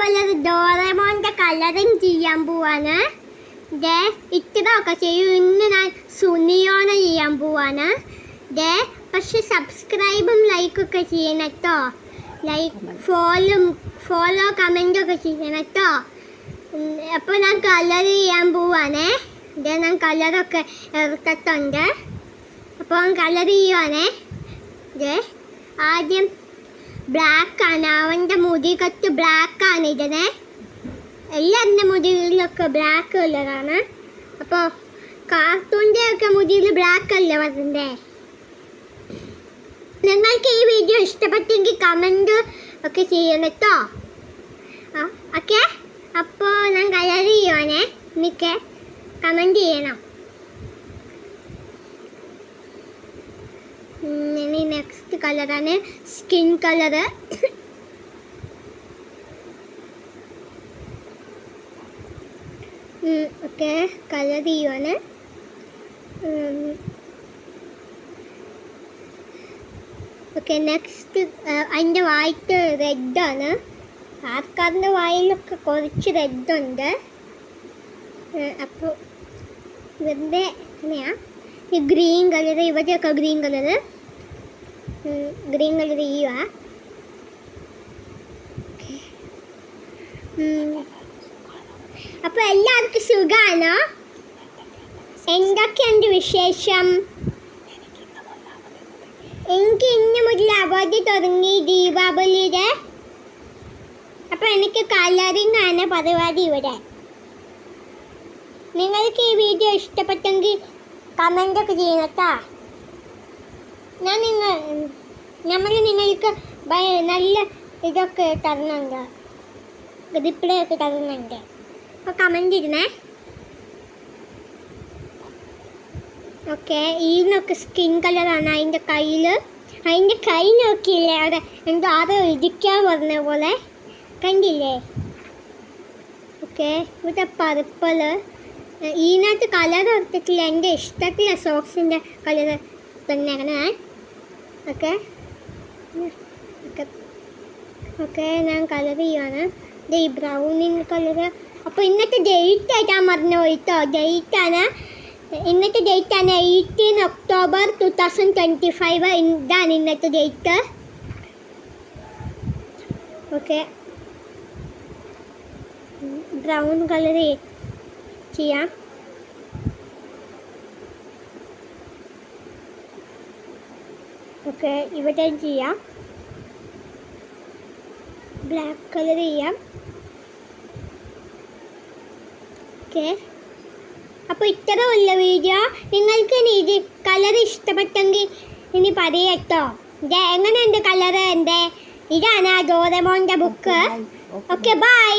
ഇതുപോലൊരു ഡോറേമോൻ്റെ കളറിങ് ചെയ്യാൻ പോവാണ്. ഇത്രയൊക്കെ ചെയ്യും. ഇന്ന് ഞാൻ സുനിയോനെ ചെയ്യാൻ പോവാണ്. പക്ഷെ സബ്സ്ക്രൈബും ലൈക്കൊക്കെ ചെയ്യണം കേട്ടോ. ഫോളോ കമൻറ്റൊക്കെ ചെയ്യണം കേട്ടോ. അപ്പോൾ ഞാൻ കളർ ചെയ്യാൻ പോവാണേ. ഞാൻ കളറൊക്കെ എടുത്തിട്ടുണ്ട്. അപ്പോൾ കളർ ചെയ്യുവാണേ. ആദ്യം ബ്ലാക്കാണ്. അവൻ്റെ മുടികത്ത് ബ്ലാക്കാണ് ഇതിനെ. എല്ലാവരുടെ മുടിയിലൊക്കെ ബ്ലാക്ക് കളറാണ്. അപ്പോൾ കാർട്ടൂണിൻ്റെ ഒക്കെ മുടിയിൽ ബ്ലാക്ക് അല്ല വരണ്ടേ. നിങ്ങൾക്ക് ഈ വീഡിയോ ഇഷ്ടപ്പെട്ടെങ്കിൽ കമൻറ്റ് ഒക്കെ ചെയ്യണം കേട്ടോ. ഓക്കെ, അപ്പോൾ ഞാൻ കളർ ചെയ്യുവാണേ. എനിക്ക് കമൻറ്റ് ചെയ്യണം. ഇനി നെക്സ്റ്റ് കളറാണ് സ്കിൻ കളറ്. ഓക്കെ, കളർ ചെയ്യുവാണ്. ഓക്കെ, നെക്സ്റ്റ് അതിൻ്റെ വായിട്ട് റെഡാണ്. ആർക്കാറിൻ്റെ വായിലൊക്കെ കുറച്ച് റെഡുണ്ട്. അപ്പോൾ ഇവരുടെ എങ്ങനെയാ ഈ ഗ്രീൻ കളർ, ഇവിടെയൊക്കെ ഗ്രീൻ കളർ ചെയ്യുക. അപ്പോൾ എല്ലാവർക്കും സുഖമാണോ? എന്തൊക്കെയുണ്ട് വിശേഷം? എനിക്ക് ഇന്ന് മുതൽ അവധി തുടങ്ങി ദീപാവലിയുടെ. അപ്പോൾ എനിക്ക് കളറിങ് ആണ് പരിപാടി ഇവിടെ. നിങ്ങൾക്ക് ഈ വീഡിയോ ഇഷ്ടപ്പെട്ടെങ്കിൽ കമൻറ്റൊക്കെ ചെയ്യണം കേട്ടോ. നമ്മൾ നിങ്ങൾക്ക് നല്ല ഇതൊക്കെ തരുന്നുണ്ട്, റിപ്ലൈ ഒക്കെ തരുന്നുണ്ട്. അപ്പോൾ കമൻറ്റ് ഇടണേ. ഓക്കെ, ഇതിനൊക്കെ സ്കിൻ കളറാണ്. അതിൻ്റെ കൈ നോക്കിയില്ലേ, അവിടെ എന്തോ ആരോ ഇടിക്കാൻ പറഞ്ഞ പോലെ കണ്ടില്ലേ. ഓക്കെ, ഇവിടെ പർപ്പിൾ. ഇതിനകത്ത് കളർ എടുത്തിട്ടില്ല. എൻ്റെ ഇഷ്ടത്തില്ല സോക്സിൻ്റെ കളർ തന്നെയാണ്. ഓക്കെ ഓക്കെ ഞാൻ കളർ ചെയ്യുവാണ്. ഈ ബ്രൗണിങ് കളർ. അപ്പോൾ ഇന്നത്തെ ഡേറ്റ് ആയിട്ടാണ് മറന്നു പോയിട്ടോ. ഇന്നത്തെ ഡേറ്റാണ് 18 ഒക്ടോബർ 2025. ഇതാണ് ഇന്നത്തെ ഡേറ്റ്. ഓക്കെ, ബ്രൗൺ കളർ ചെയ്യാം. ഓക്കെ, ഇവിടെ ചെയ്യാം. ബ്ലാക്ക് കളർ ചെയ്യാം. ഓക്കെ, അപ്പോൾ ഇത്ര ഉള്ള വീഡിയോ. നിങ്ങൾക്ക് ഇത് കളർ ഇഷ്ടപ്പെട്ടെങ്കിൽ ഇനി പറയട്ടോ. എങ്ങനെയുണ്ട് കളർ? ഇതാണ് ഡോറേമോൻ്റെ ബുക്ക്. Okay, by.